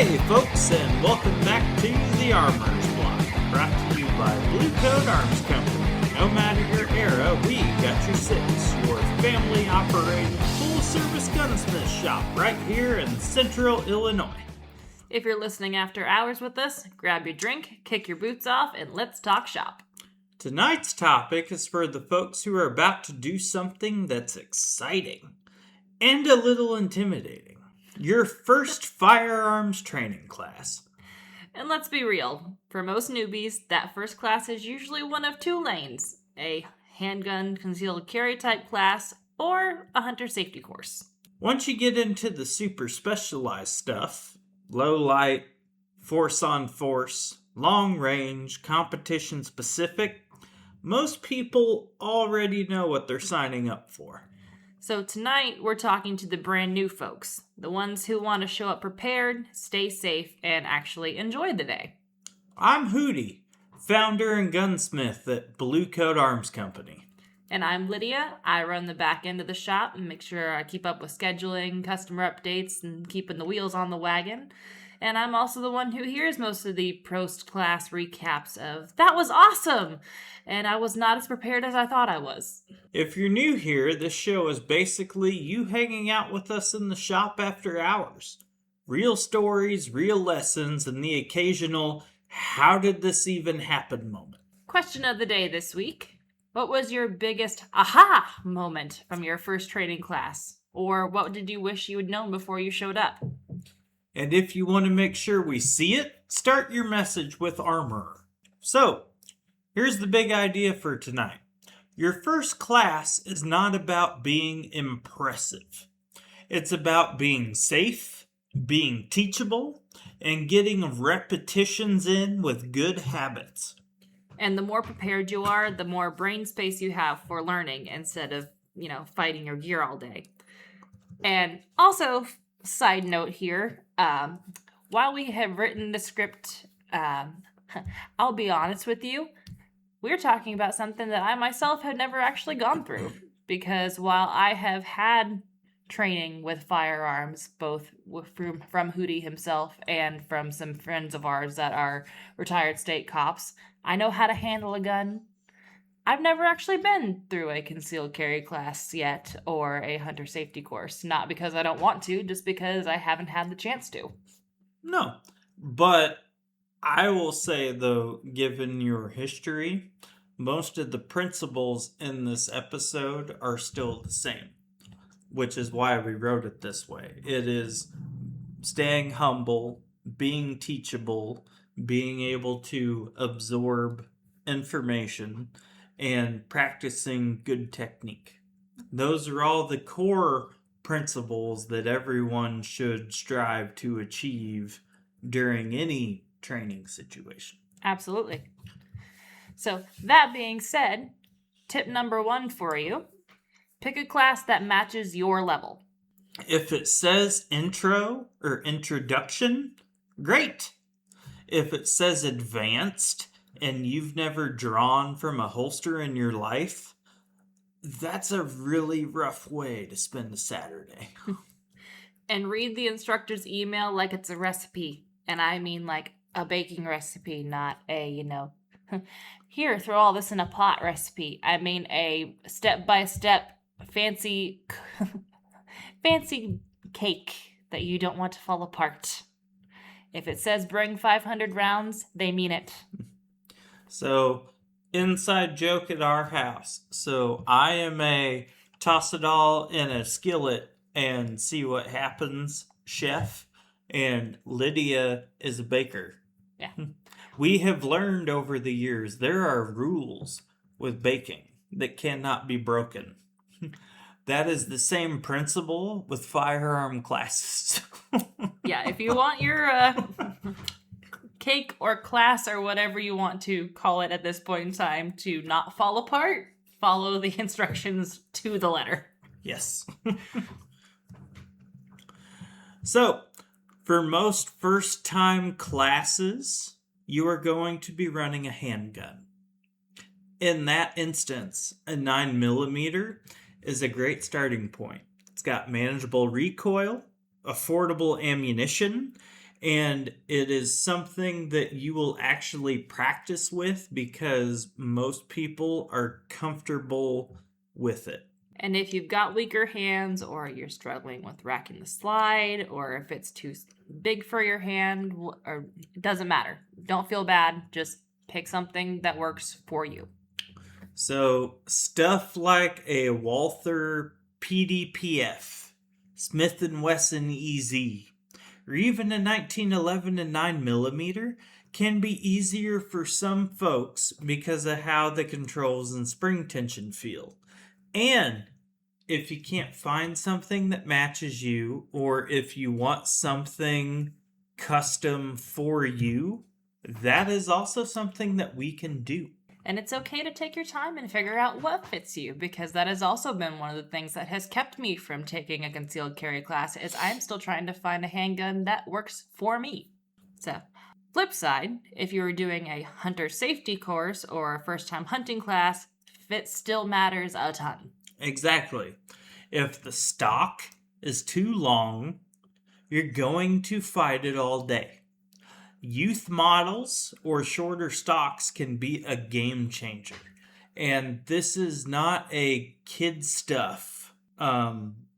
Hey folks, and welcome back to the Armor's Block, brought to you by Blue Coat Arms Company. No matter your era, we got your six, your family-operated, full-service gunsmith shop right here in Central Illinois. If you're listening after hours with us, grab your drink, kick your boots off, and let's talk shop. Tonight's topic is for the folks who are about to do something that's exciting and a little intimidating. Your first firearms training class. And let's be real, for most newbies, that first class is usually one of two lanes, a handgun concealed carry type class or a hunter safety course. Once you get into the super specialized stuff, low light, force on force, long range, competition specific, most people already know what they're signing up for. So tonight, we're talking to the brand new folks, the ones who want to show up prepared, stay safe, and actually enjoy the day. I'm Hootie, founder and gunsmith at Blue Coat Arms Company. And I'm Lydia. I run the back end of the shop and make sure I keep up with scheduling, customer updates, and keeping the wheels on the wagon. And I'm also the one who hears most of the post-class recaps of, "That was awesome!" And I was not as prepared as I thought I was. If you're new here, this show is basically you hanging out with us in the shop after hours. Real stories, real lessons, and the occasional, how did this even happen moment. Question of the day this week. What was your biggest aha moment from your first training class? Or what did you wish you had known before you showed up? And if you want to make sure we see it, start your message with Armorer. So, here's the big idea for tonight. Your first class is not about being impressive. It's about being safe, being teachable, and getting repetitions in with good habits. And the more prepared you are, the more brain space you have for learning instead of, fighting your gear all day. And also, side note here, while we have written the script, I'll be honest with you, we're talking about something that I myself have never actually gone through. Because while I have had training with firearms, both from Hootie himself and from some friends of ours that are retired state cops, I know how to handle a gun. I've never actually been through a concealed carry class yet or a hunter safety course. Not because I don't want to, just because I haven't had the chance to. No, but I will say, though, given your history, most of the principles in this episode are still the same, which is why we wrote it this way. It is staying humble, being teachable, being able to absorb information, and practicing good technique. Those are all the core principles that everyone should strive to achieve during any training situation. Absolutely. So that being said, tip number 1 for you, pick a class that matches your level. If it says intro or introduction, great. If it says advanced and you've never drawn from a holster in your life, that's a really rough way to spend a Saturday. And read the instructor's email like it's a recipe. And I mean like a baking recipe, not a, here, throw all this in a pot recipe. I mean a step-by-step fancy cake that you don't want to fall apart. If it says bring 500 rounds, they mean it. So, inside joke at our house. So, I am a toss it all in a skillet and see what happens chef, and Lydia is a baker. Yeah. We have learned over the years there are rules with baking that cannot be broken. That is the same principle with firearm classes. Yeah, if you want your cake or class or whatever you want to call it at this point in time to not fall apart, follow the instructions to the letter. Yes. So, for most first-time classes, you are going to be running a handgun. In that instance, a 9mm is a great starting point. It's got manageable recoil, affordable ammunition, And it is something that you will actually practice with because most people are comfortable with it. And if you've got weaker hands, or you're struggling with racking the slide, or if it's too big for your hand, or it doesn't matter. Don't feel bad. Just pick something that works for you. So, stuff like a Walther PDPF, Smith & Wesson EZ, or even a 1911 and 9mm can be easier for some folks because of how the controls and spring tension feel. And if you can't find something that matches you, or if you want something custom for you, that is also something that we can do. And it's okay to take your time and figure out what fits you, because that has also been one of the things that has kept me from taking a concealed carry class, is I'm still trying to find a handgun that works for me. So, flip side, if you were doing a hunter safety course or a first-time hunting class, fit still matters a ton. Exactly. If the stock is too long, you're going to fight it all day. Youth models or shorter stocks can be a game changer. And this is not a kid stuff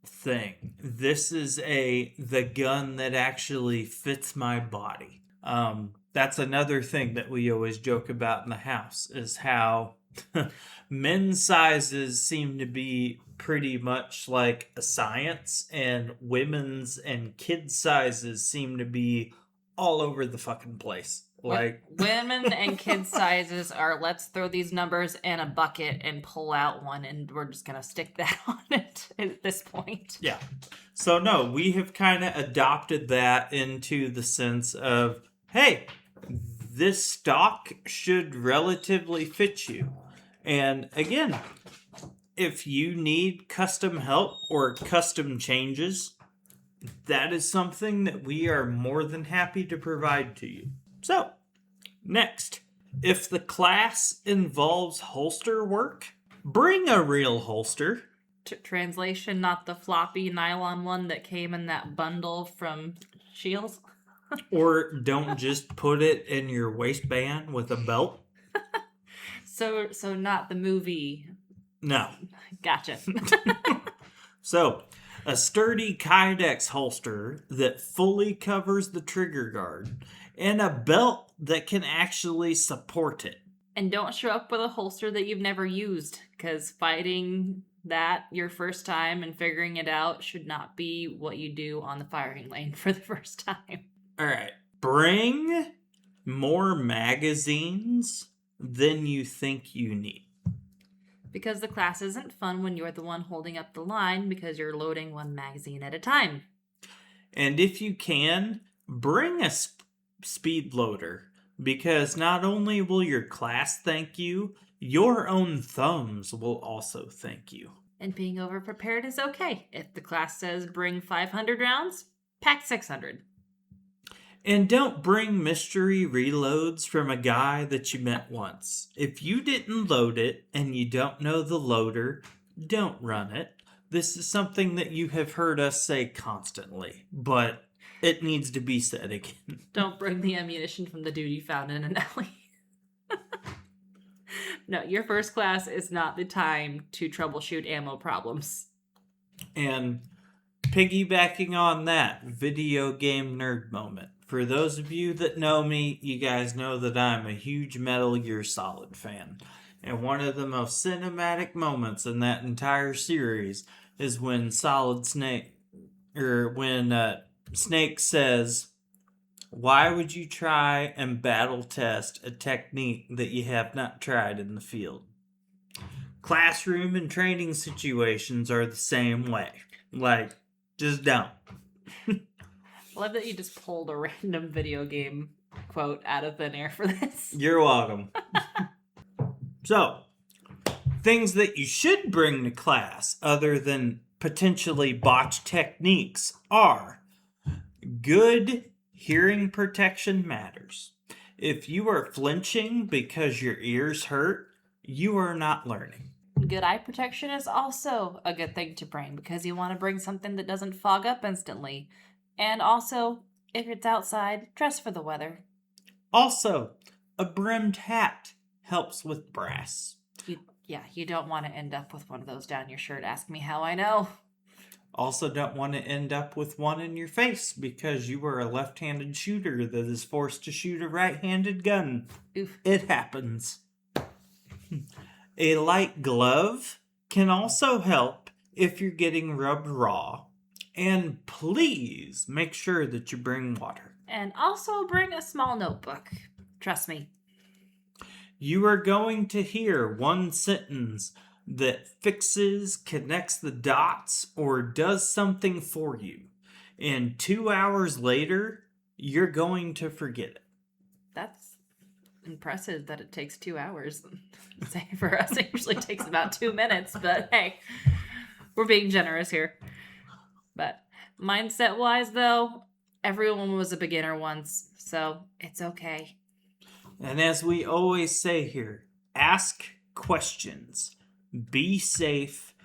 thing. This is the gun that actually fits my body. That's another thing that we always joke about in the house, is how men's sizes seem to be pretty much like a science, and women's and kids' sizes seem to be all over the fucking place. Like, women and kids' sizes are, let's throw these numbers in a bucket and pull out one, and we're just gonna stick that on it at this point. Yeah. So no, we have kind of adopted that into the sense of, hey, this stock should relatively fit you. And again, if you need custom help or custom changes, that is something that we are more than happy to provide to you. So, next, if the class involves holster work, bring a real holster. Translation, not the floppy nylon one that came in that bundle from Shields. Or don't just put it in your waistband with a belt. So not the movie. No. Gotcha. So, a sturdy Kydex holster that fully covers the trigger guard, and a belt that can actually support it. And don't show up with a holster that you've never used, because fighting that your first time and figuring it out should not be what you do on the firing lane for the first time. All right. Bring more magazines than you think you need. Because the class isn't fun when you're the one holding up the line, because you're loading one magazine at a time. And if you can, bring a speed loader, because not only will your class thank you, your own thumbs will also thank you. And being over-prepared is okay. If the class says bring 500 rounds, pack 600. And don't bring mystery reloads from a guy that you met once. If you didn't load it and you don't know the loader, don't run it. This is something that you have heard us say constantly, but it needs to be said again. Don't bring the ammunition from the dude you found in an alley. No, your first class is not the time to troubleshoot ammo problems. And piggybacking on that, video game nerd moment. For those of you that know me, you guys know that I'm a huge Metal Gear Solid fan. And one of the most cinematic moments in that entire series is when Snake says, "Why would you try and battle test a technique that you have not tried in the field?" Classroom and training situations are the same way. Like, just don't. I love that you just pulled a random video game quote out of thin air for this. You're welcome. So, things that you should bring to class other than potentially botched techniques are good hearing protection matters. If you are flinching because your ears hurt, you are not learning. Good eye protection is also a good thing to bring, because you want to bring something that doesn't fog up instantly. And also, If it's outside, dress for the weather. Also, a brimmed hat helps with brass. You don't want to end up with one of those down your shirt. Ask me how I know. Also, don't want to end up with one in your face because you are a left-handed shooter that is forced to shoot a right-handed gun. Oof. It happens. A light glove can also help if you're getting rubbed raw. And please make sure that you bring water. And also bring a small notebook. Trust me. You are going to hear one sentence that fixes, connects the dots, or does something for you. And 2 hours later, you're going to forget it. That's impressive that it takes 2 hours. Say for us, it usually takes about 2 minutes, but hey, we're being generous here. But mindset wise, though, everyone was a beginner once, so it's okay. And as we always say here, ask questions. Be safe.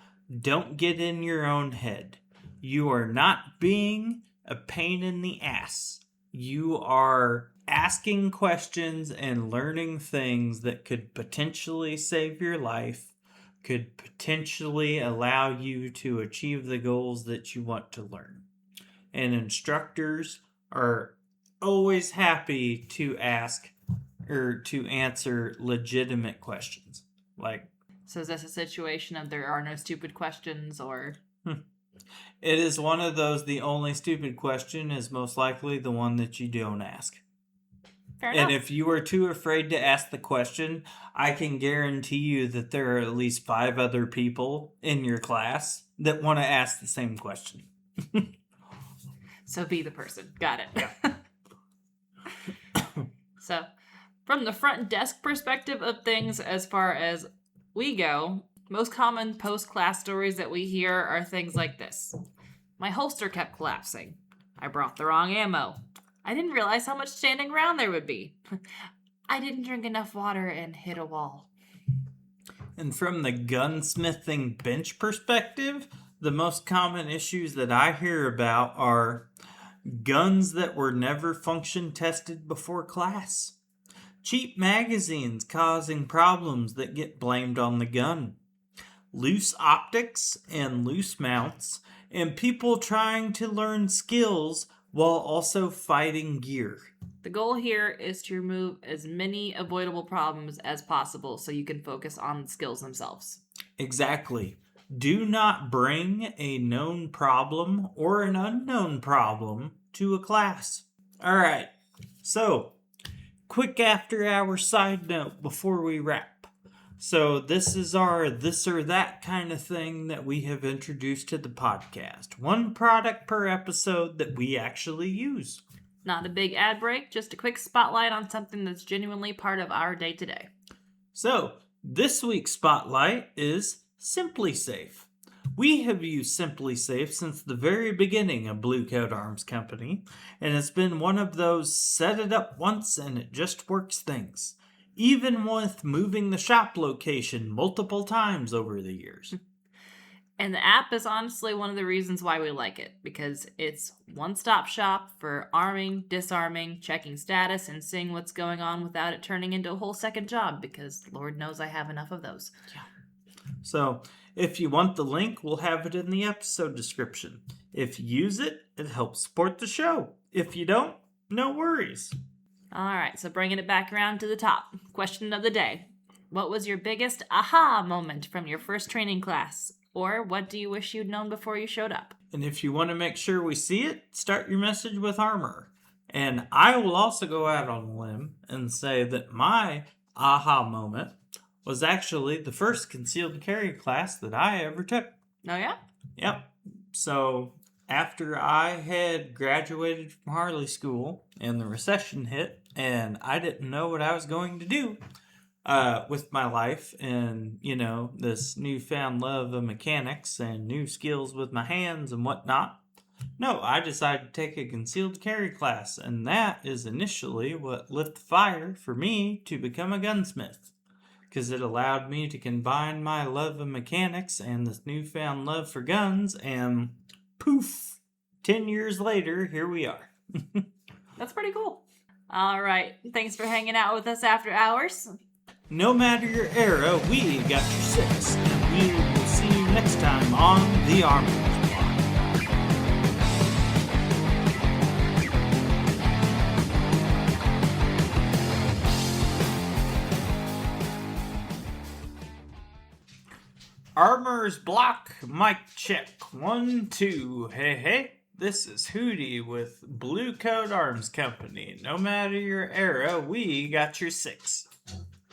Don't get in your own head. You are not being a pain in the ass. You are asking questions and learning things that could potentially save your life, could potentially allow you to achieve the goals that you want to learn. And instructors are always happy to ask or to answer legitimate questions. So is this a situation of there are no stupid questions, or? It is one of those, the only stupid question is most likely the one that you don't ask. Fair enough. And if you are too afraid to ask the question, I can guarantee you that there are at least 5 other people in your class that want to ask the same question. So be the person. Got it. Yeah. So, from the front desk perspective of things, as far as we go, most common post-class stories that we hear are things like this. My holster kept collapsing. I brought the wrong ammo. I didn't realize how much standing around there would be. I didn't drink enough water and hit a wall. And from the gunsmithing bench perspective, the most common issues that I hear about are guns that were never function tested before class, cheap magazines causing problems that get blamed on the gun, loose optics and loose mounts, and people trying to learn skills while also fighting gear. The goal here is to remove as many avoidable problems as possible so you can focus on the skills themselves. Exactly. Do not bring a known problem or an unknown problem to a class. All right. So, quick after hour side note before we wrap. So this is our this or that kind of thing that we have introduced to the podcast. One product per episode that we actually use. Not a big ad break, just a quick spotlight on something that's genuinely part of our day-to-day. So, this week's spotlight is SimpliSafe. We have used SimpliSafe since the very beginning of Blue Coat Arms Company, and it's been one of those set it up once and it just works things. Even with moving the shop location multiple times over the years. And the app is honestly one of the reasons why we like it, because it's one-stop shop for arming, disarming, checking status, and seeing what's going on without it turning into a whole second job, because Lord knows I have enough of those. Yeah. So, if you want the link, we'll have it in the episode description. If you use it, it helps support the show. If you don't, no worries. All right, so bringing it back around to the top. Question of the day. What was your biggest aha moment from your first training class? Or what do you wish you'd known before you showed up? And if you want to make sure we see it, start your message with armor. And I will also go out on a limb and say that my aha moment was actually the first concealed carry class that I ever took. Oh, yeah? Yep. So after I had graduated from Harley School and the recession hit and I didn't know what I was going to do with my life and, this newfound love of mechanics and new skills with my hands and whatnot, no, I decided to take a concealed carry class, and that is initially what lit the fire for me to become a gunsmith, because it allowed me to combine my love of mechanics and this newfound love for guns, and poof, 10 years later, here we are. That's pretty cool. All right. Thanks for hanging out with us after hours. No matter your era, we got your six. And we will see you next time on The Armorer's Block. Armorer's Block, mic check. 1, 2. Hey, hey. This is Hootie with Blue Coat Arms Company. No matter your era, we got your six.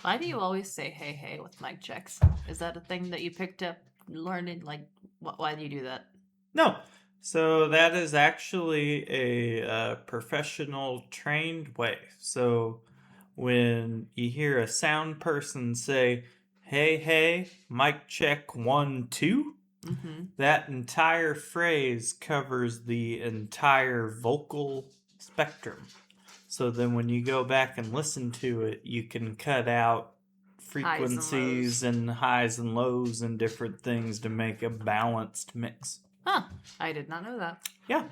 Why do you always say hey, hey with mic checks? Is that a thing that you picked up learning? Like, why do you do that? No. So that is actually a professional trained way. So when you hear a sound person say, hey, hey, mic check 1, 2, that entire phrase covers the entire vocal spectrum. So then when you go back and listen to it, you can cut out frequencies and highs and lows and different things to make a balanced mix. Huh. I did not know that. Yeah.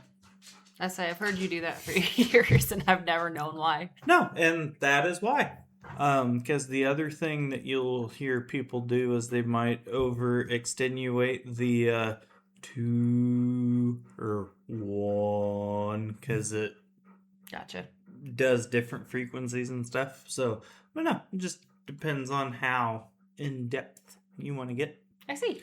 I say I've heard you do that for years and I've never known why. No, and that is why. Because the other thing that you'll hear people do is they might over extenuate the 2 or 1 because it Gotcha. does different frequencies and stuff. So, but no, it just depends on how in depth you want to get. I see.